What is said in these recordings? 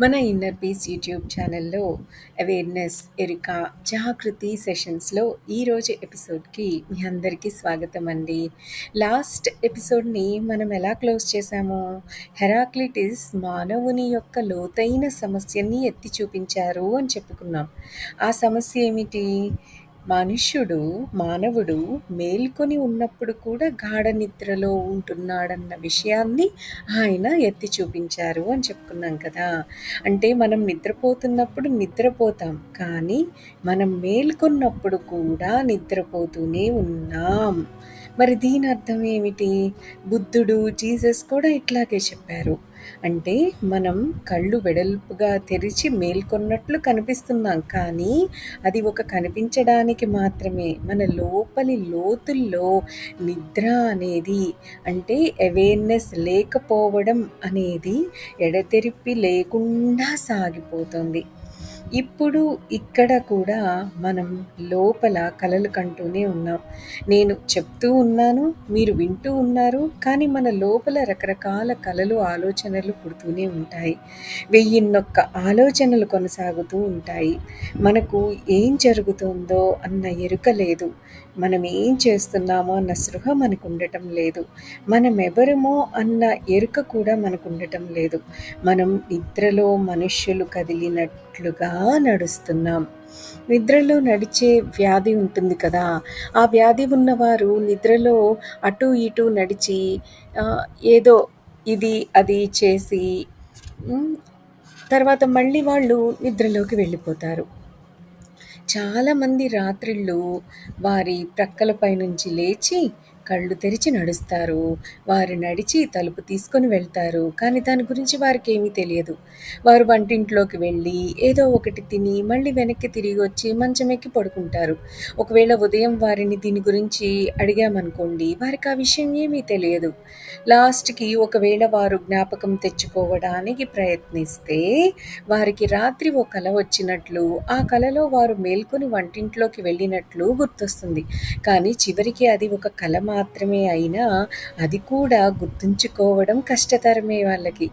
మన inner peace YouTube ఛానల్లో awareness, ఎరిక, జాగృతి సెషన్స్లో ఈరోజు ఎపిసోడ్కి మీ అందరికీ స్వాగతం అండి. లాస్ట్ ఎపిసోడ్ని మనం ఎలా క్లోజ్ చేశాము? హెరాక్లిటిస్ మానవుని యొక్క లోతైన సమస్యని ఎత్తి చూపించారు అని చెప్పుకున్నాం. ఆ సమస్య ఏమిటి? మానవుడు మేల్కొని ఉన్నప్పుడు కూడా గాఢ నిద్రలో ఉంటున్నాడన్న విషయాన్ని ఆయన ఎత్తి చూపించారు అని చెప్పుకున్నాం కదా. అంటే మనం నిద్రపోతున్నప్పుడు నిద్రపోతాం, కానీ మనం మేల్కొన్నప్పుడు కూడా నిద్రపోతూనే ఉన్నాం. మరి దీని అర్థం ఏమిటి? బుద్ధుడు, జీసస్ కూడా ఇట్లాగే చెప్పారు. అంటే మనం కళ్ళు వెడల్పుగా తెరిచి మేల్కొన్నట్లు కనిపిస్తున్నాం, కానీ అది ఒక కనిపించడానికి మాత్రమే. మన లోపలి లోతుల్లో నిద్ర అనేది, అంటే అవేర్నెస్ లేకపోవడం అనేది ఎడతెరిపి లేకుండా సాగిపోతుంది. ఇప్పుడు ఇక్కడ కూడా మనం లోపల కలలు కంటూనే ఉన్నాం. నేను చెప్తూ ఉన్నాను, మీరు వింటూ ఉన్నారు, కానీ మన లోపల రకరకాల కలలు, ఆలోచనలు పుడుతూనే ఉంటాయి. 1001 ఆలోచనలు కొనసాగుతూ ఉంటాయి. మనకు ఏం జరుగుతుందో అన్న ఎరుక లేదు. మనం ఏం చేస్తున్నామో అన్న స్పృహ మనకు ఉండటం లేదు. మనం ఎవరమో అన్న ఎరుక కూడా మనకు ఉండటం లేదు. మనం నిద్రలో మనుష్యులు కదిలినట్లుగా నడుస్తున్నాం. నిద్రలో నడిచే వ్యాధి ఉంటుంది కదా, ఆ వ్యాధి ఉన్నవారు నిద్రలో అటు ఇటు నడిచి ఏదో ఇది అది చేసి తర్వాత మళ్ళీ వాళ్ళు నిద్రలోకి వెళ్ళిపోతారు. చాలామంది రాత్రిళ్ళు వారి ప్రక్కలపై నుంచి లేచి కళ్ళు తెరిచి నడుస్తారు. వారు నడిచి తలుపు తీసుకొని వెళ్తారు, కానీ దాని గురించి వారికి ఏమీ తెలియదు. వారు వంటింట్లోకి వెళ్ళి ఏదో ఒకటి తిని మళ్ళీ వెనక్కి తిరిగి వచ్చి మంచం ఎక్కి పడుకుంటారు. ఒకవేళ ఉదయం వారిని దీని గురించి అడిగామనుకోండి, వారికి ఆ విషయం ఏమీ తెలియదు. లాస్ట్కి ఒకవేళ వారు జ్ఞాపకం తెచ్చుకోవడానికి ప్రయత్నిస్తే వారికి రాత్రి ఓ కల వచ్చినట్లు, ఆ కలలో వారు మేల్కొని వంటింట్లోకి వెళ్ళినట్లు గుర్తొస్తుంది. కానీ చివరికి అది ఒక కల మాత్రమే అయినా అది కూడా గుర్తుంచుకోవడం కష్టతరమే వాళ్ళకి.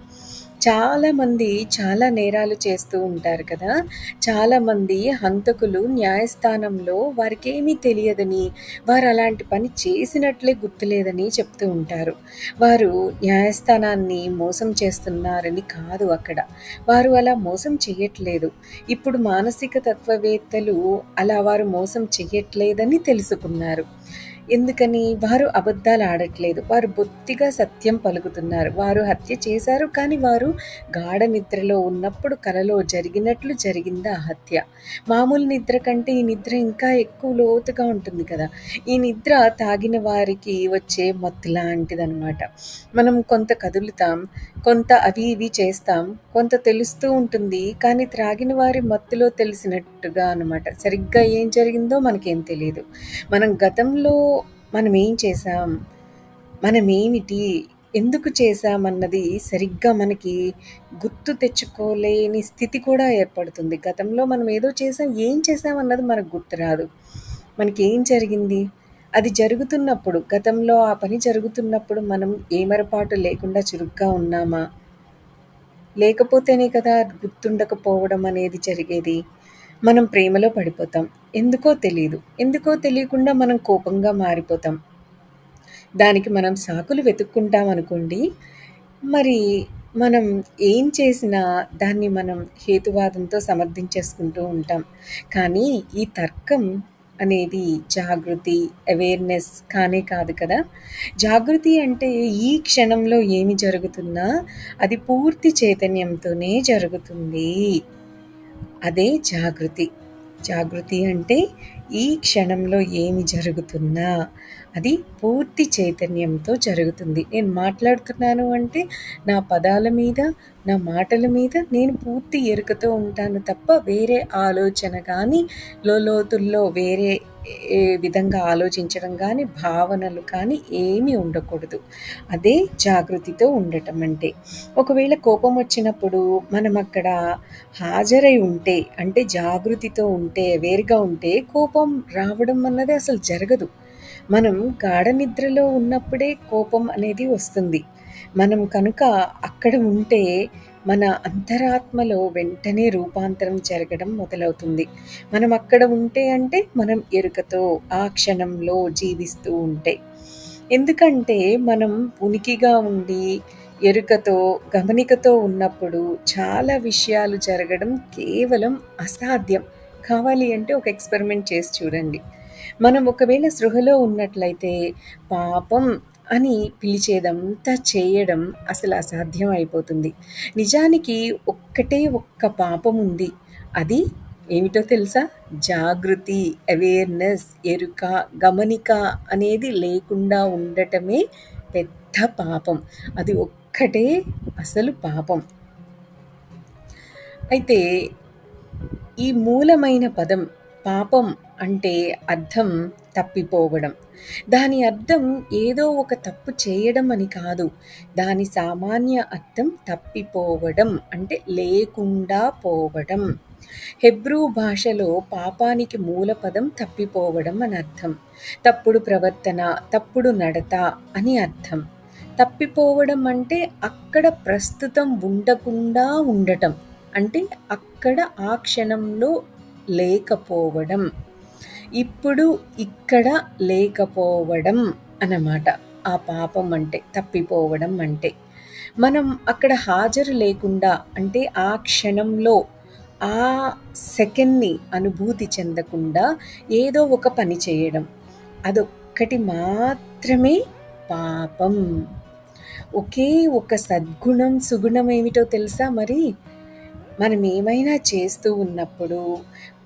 చాలామంది చాలా నేరాలు చేస్తూ ఉంటారు కదా. చాలామంది హంతకులు న్యాయస్థానంలో వారికి ఏమీ తెలియదని, వారు అలాంటి పని చేసినట్లే గుర్తులేదని చెప్తూ ఉంటారు. వారు న్యాయస్థానాన్ని మోసం చేస్తున్నారని కాదు అక్కడ. వారు అలా మోసం చెయ్యట్లేదు. ఇప్పుడు మానసిక తత్వవేత్తలు అలా వారు మోసం చెయ్యట్లేదని తెలుసుకున్నారు. ఎందుకని? వారు అబద్ధాలు ఆడట్లేదు, వారు బొత్తిగా సత్యం పలుకుతున్నారు. వారు హత్య చేశారు, కానీ వారు గాఢ నిద్రలో ఉన్నప్పుడు కలలో జరిగినట్లు జరిగిందా హత్య. మామూలు నిద్ర కంటే ఈ నిద్ర ఇంకా ఎక్కువ లోతుగా ఉంటుంది కదా. ఈ నిద్ర తాగిన వారికి వచ్చే మత్తు లాంటిదనమాట. మనం కొంత కదులుతాం, కొంత అవి ఇవి చేస్తాం, కొంత తెలుస్తూ ఉంటుంది, కానీ త్రాగిన వారి మత్తులో తెలిసినట్టుగా అనమాట. సరిగ్గా ఏం జరిగిందో మనకేం తెలియదు. మనం గతంలో మనం ఏం చేసాం, మనమేమిటి, ఎందుకు చేశామన్నది సరిగ్గా మనకి గుర్తు తెచ్చుకోలేని స్థితి కూడా ఏర్పడుతుంది. గతంలో మనం ఏదో చేసాం, ఏం చేసామన్నది మనకు గుర్తురాదు. మనకి ఏం జరిగింది, అది జరుగుతున్నప్పుడు, గతంలో ఆ పని జరుగుతున్నప్పుడు మనం ఏమరపాటు లేకుండా చురుగ్గా ఉన్నామా? లేకపోతేనే కదా గుర్తుండకపోవడం అనేది జరిగేది. మనం ప్రేమలో పడిపోతాం, ఎందుకో తెలియదు. ఎందుకో తెలియకుండా మనం కోపంగా మారిపోతాం. దానికి మనం సాకులు వెతుక్కుంటాం అనుకోండి. మరి మనం ఏం చేసినా దాన్ని మనం హేతువాదంతో సమర్థించేసుకుంటూ ఉంటాం. కానీ ఈ తర్కం అనేది జాగృతి, అవేర్నెస్ కానే కాదు కదా. జాగృతి అంటే ఈ క్షణంలో ఏమి జరుగుతున్నా అది పూర్తి చైతన్యంతోనే జరుగుతుంది. అదే జాగృతి. జాగృతి అంటే ఈ క్షణంలో ఏమి జరుగుతున్నా అది పూర్తి చైతన్యంతో జరుగుతుంది. నేను మాట్లాడుతున్నాను అంటే నా పదాల మీద, నా మాటల మీద నేను పూర్తి ఎరుకతో ఉంటాను తప్ప వేరే ఆలోచన కానీ, లోతుల్లో వేరే విధంగా ఆలోచించడం కానీ, భావనలు కానీ ఏమీ ఉండకూడదు. అదే జాగృతితో ఉండటం అంటే. ఒకవేళ కోపం వచ్చినప్పుడు మనం అక్కడ హాజరై ఉంటే, అంటే జాగృతితో ఉంటే, అవేర్గా ఉంటే కోపం రావడం అన్నది అసలు జరగదు. మనం గాఢ నిద్రలో ఉన్నప్పుడే కోపం అనేది వస్తుంది. మనం కనుక అక్కడ ఉంటే మన అంతరాత్మలో వెంటనే రూపాంతరం జరగడం మొదలవుతుంది. మనం అక్కడ ఉంటే అంటే మనం ఎరుకతో ఆ క్షణంలో జీవిస్తూ ఉంటే. ఎందుకంటే మనం ఉనికిగా ఉండి ఎరుకతో, గమనికతో ఉన్నప్పుడు చాలా విషయాలు జరగడం కేవలం అసాధ్యం. కావాలి అంటే ఒక ఎక్స్‌పెరిమెంట్ చేసి చూడండి. మనం ఒకవేళ స్పృహలో ఉన్నట్లయితే పాపం అని పిలిచేదంతా చేయడం అసలు అసాధ్యం అయిపోతుంది. నిజానికి ఒక్కటే ఒక్క పాపం ఉంది. అది ఏమిటో తెలుసా? జాగృతి, అవేర్‌నెస్, ఎరుక, గమనిక అనేది లేకుండా ఉండటమే పెద్ద పాపం. అది ఒక్కటే అసలు పాపం. అయితే ఈ మూలమైన పదం పాపం అంటే అర్థం తప్పిపోవడం. దాని అర్థం ఏదో ఒక తప్పు చేయడం అని కాదు. దాని సామాన్య అర్థం తప్పిపోవడం అంటే లేకుండా పోవడం. హెబ్రూ భాషలో పాపానికి మూల పదం తప్పిపోవడం అని అర్థం. తప్పుడు ప్రవర్తన, తప్పుడు నడత అని అర్థం. తప్పిపోవడం అంటే అక్కడ ప్రస్తుతం ఉండకుండా ఉండటం. అంటే అక్కడ ఆ క్షణంలో లేకపోవడం. ఇప్పుడు ఇక్కడ లేకపోవడం అన్నమాట. ఆ పాపం అంటే, తప్పిపోవడం అంటే. మనం అక్కడ హాజరు లేకుండా అంటే ఆ క్షణంలో ఆ సెకండ్‌ని అనుభూతి చెందకుండా ఏదో ఒక పని చేయడం. అదొక్కటి మాత్రమే పాపం. ఒకే ఒక సద్గుణం, సుగుణం ఏమిటో తెలుసా మరి? మనం ఏమైనా చేస్తూ ఉన్నప్పుడు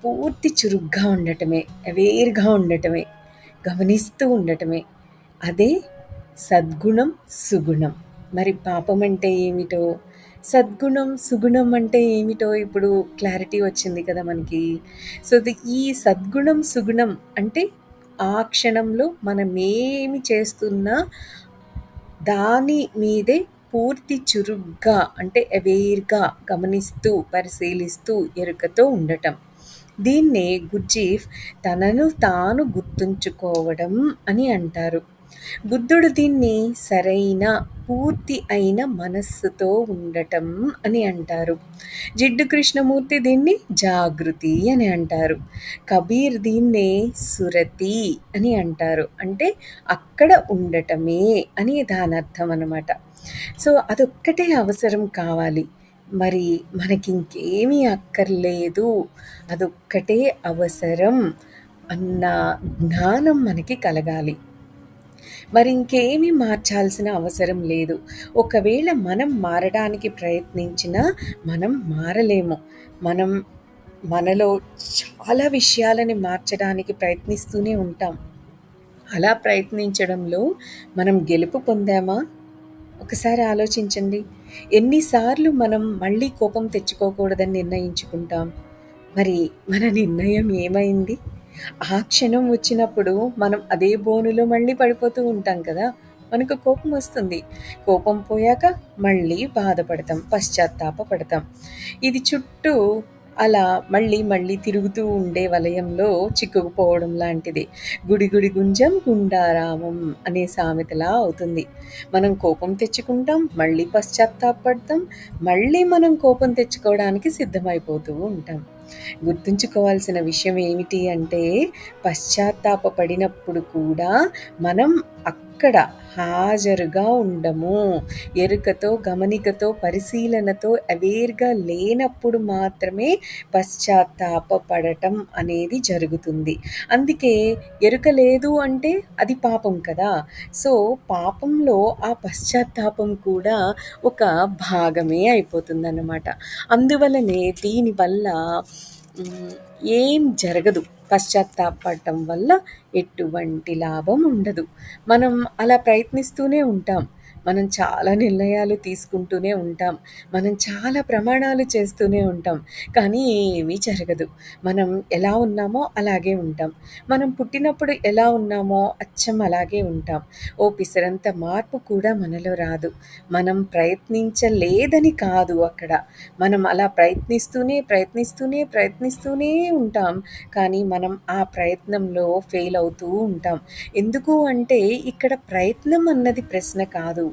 పూర్తి చురుగ్గా ఉండటమే, అవేర్‌గా ఉండటమే, గమనిస్తూ ఉండటమే. అదే సద్గుణం, సుగుణం. మరి పాపం అంటే ఏమిటో, సద్గుణం, సుగుణం అంటే ఏమిటో ఇప్పుడు క్లారిటీ వచ్చింది కదా మనకి. సో, ఈ సద్గుణం, సుగుణం అంటే ఆ క్షణంలో మనమేమి చేస్తున్నా దాని మీదే పూర్తి చురుగ్గా అంటే అవేర్‌గా గమనిస్తూ, పరిశీలిస్తూ, ఎరుకతో ఉండటం. దీన్నే గుర్జీఫ్ తనను తాను గుర్తుంచుకోవడం అని అంటారు. బుద్ధుడు దీన్ని సరైన, పూర్తి అయిన మనస్సుతో ఉండటం అని అంటారు. జిడ్డు కృష్ణమూర్తి దీన్ని జాగృతి అని అంటారు. కబీర్ దీన్నే సురతి అని అంటారు. అంటే అక్కడ ఉండటమే అని దానర్థం అన్నమాట. సో, అదొక్కటే అవసరం కావాలి. మరి మనకింకేమీ అక్కర్లేదు. అదొక్కటే అవసరం అన్న జ్ఞానం మనకి కలగాలి. మరి ఇంకేమీ మార్చాల్సిన అవసరం లేదు. ఒకవేళ మనం మారడానికి ప్రయత్నించినా మనం మారలేము. మనం మనలో చాలా విషయాలని మార్చడానికి ప్రయత్నిస్తూనే ఉంటాం. అలా ప్రయత్నించడంలో మనం గెలుపు పొందామా? ఒకసారి ఆలోచించండి. ఎన్నిసార్లు మనం మళ్ళీ కోపం తెచ్చుకోకూడదని నిర్ణయించుకుంటాం. మరి మన నిర్ణయం ఏమైంది? ఆ క్షణం వచ్చినప్పుడు మనం అదే బోనులో మళ్ళీ పడిపోతూ ఉంటాం కదా! మనకు కోపం వస్తుంది. కోపం పోయాక మళ్ళీ బాధపడతాం, పశ్చాత్తాపపడతాం. ఇది చుట్టూ అలా మళ్ళీ మళ్ళీ తిరుగుతూ ఉండే వలయంలో చిక్కుకుపోవడం లాంటిది. గుడి గుడి గుంజం గుండారామం అనే సామెతలా అవుతుంది. మనం కోపం తెచ్చుకుంటాం, మళ్ళీ పశ్చాత్తాపపడతాం, మళ్ళీ మనం కోపం తెచ్చుకోవడానికి సిద్ధమైపోతూ ఉంటాం. గుర్తుంచుకోవాల్సిన విషయం ఏమిటి అంటే పశ్చాత్తాపపడినప్పుడు కూడా మనం అక్కడ హాజరుగా ఉండము. ఎరుకతో, గమనికతో, పరిశీలనతో అవేర్‌గా లేనప్పుడు మాత్రమే పశ్చాత్తాపపడటం అనేది జరుగుతుంది. అందుకే ఎరుక లేదు అంటే అది పాపం కదా! సో, పాపంలో ఆ పశ్చాత్తాపం కూడా ఒక భాగమే అయిపోతుందన్నమాట. అందువల్లనే దీనివల్ల ఏం జరగదు. పశ్చాత్తాపపడటం వల్ల ఎటువంటి లాభం ఉండదు. మనం అలా ప్రయత్నిస్తూనే ఉంటాం. మనం చాలా నిర్ణయాలు తీసుకుంటూనే ఉంటాం. మనం చాలా ప్రమాణాలు చేస్తూనే ఉంటాం. కానీ ఏమీ జరగదు. మనం ఎలా ఉన్నామో అలాగే ఉంటాం. మనం పుట్టినప్పుడు ఎలా ఉన్నామో అచ్చం అలాగే ఉంటాం. ఓ పిసరంత మార్పు కూడా మనలో రాదు. మనం ప్రయత్నించలేదని కాదు అక్కడ. మనం అలా ప్రయత్నిస్తూనే ఉంటాం. కానీ మనం ఆ ప్రయత్నంలో ఫెయిల్ అవుతూ ఉంటాం. ఎందుకు అంటే ఇక్కడ ప్రయత్నం అన్నది ప్రశ్న కాదు.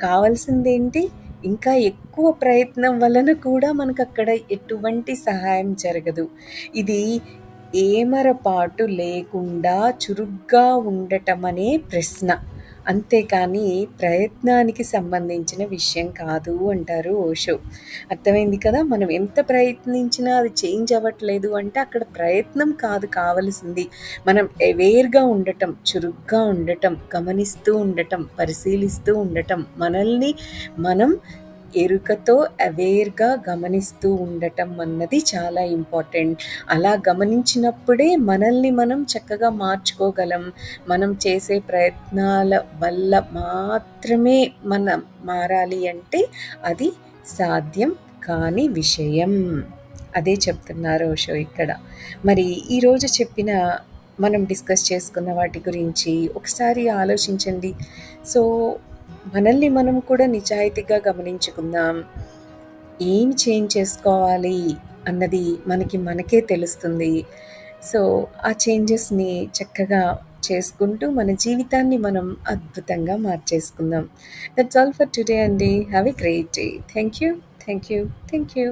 కావాల్సిందేంటి? ఇంకా ఎక్కువ ప్రయత్నం వలన కూడా మనకక్కడ ఎటువంటి సహాయం జరగదు. ఇది ఏమరపాటు లేకుండా చురుగ్గా ఉండటమనే ప్రశ్న. అంతేకానీ ప్రయత్నానికి సంబంధించిన విషయం కాదు అంటారు ఓషో. అర్థమైంది కదా! మనం ఎంత ప్రయత్నించినా అది చేంజ్ అవ్వట్లేదు అంటే అక్కడ ప్రయత్నం కాదు కావలసింది. మనం అవేర్‌గా ఉండటం, చురుగ్గా ఉండటం, గమనిస్తూ ఉండటం, పరిశీలిస్తూ ఉండటం, మనల్ని మనం ఎరుకతో అవేర్‌గా గమనిస్తూ ఉండటం అన్నది చాలా ఇంపార్టెంట్. అలా గమనించినప్పుడే మనల్ని మనం చక్కగా మార్చుకోగలం. మనం చేసే ప్రయత్నాల వల్ల మాత్రమే మనం మారాలి అంటే అది సాధ్యం కాని విషయం. అదే చెప్తున్నారు ఓషో ఇక్కడ. మరి ఈరోజు చెప్పిన మనం డిస్కస్ చేసుకున్న వాటి గురించి ఒకసారి ఆలోచించండి. సో, మనల్ని మనం కూడా నిజాయితీగా గమనించుకుందాం. ఏమి చేంజ్ చేసుకోవాలి అన్నది మనకే తెలుస్తుంది. సో, ఆ చేంజెస్‌ని చక్కగా చేసుకుంటూ మన జీవితాన్ని మనం అద్భుతంగా మార్చేసుకుందాం. దట్స్ ఆల్ ఫర్ టుడే అండి. Have a great day. Thank you. Thank you. Thank you.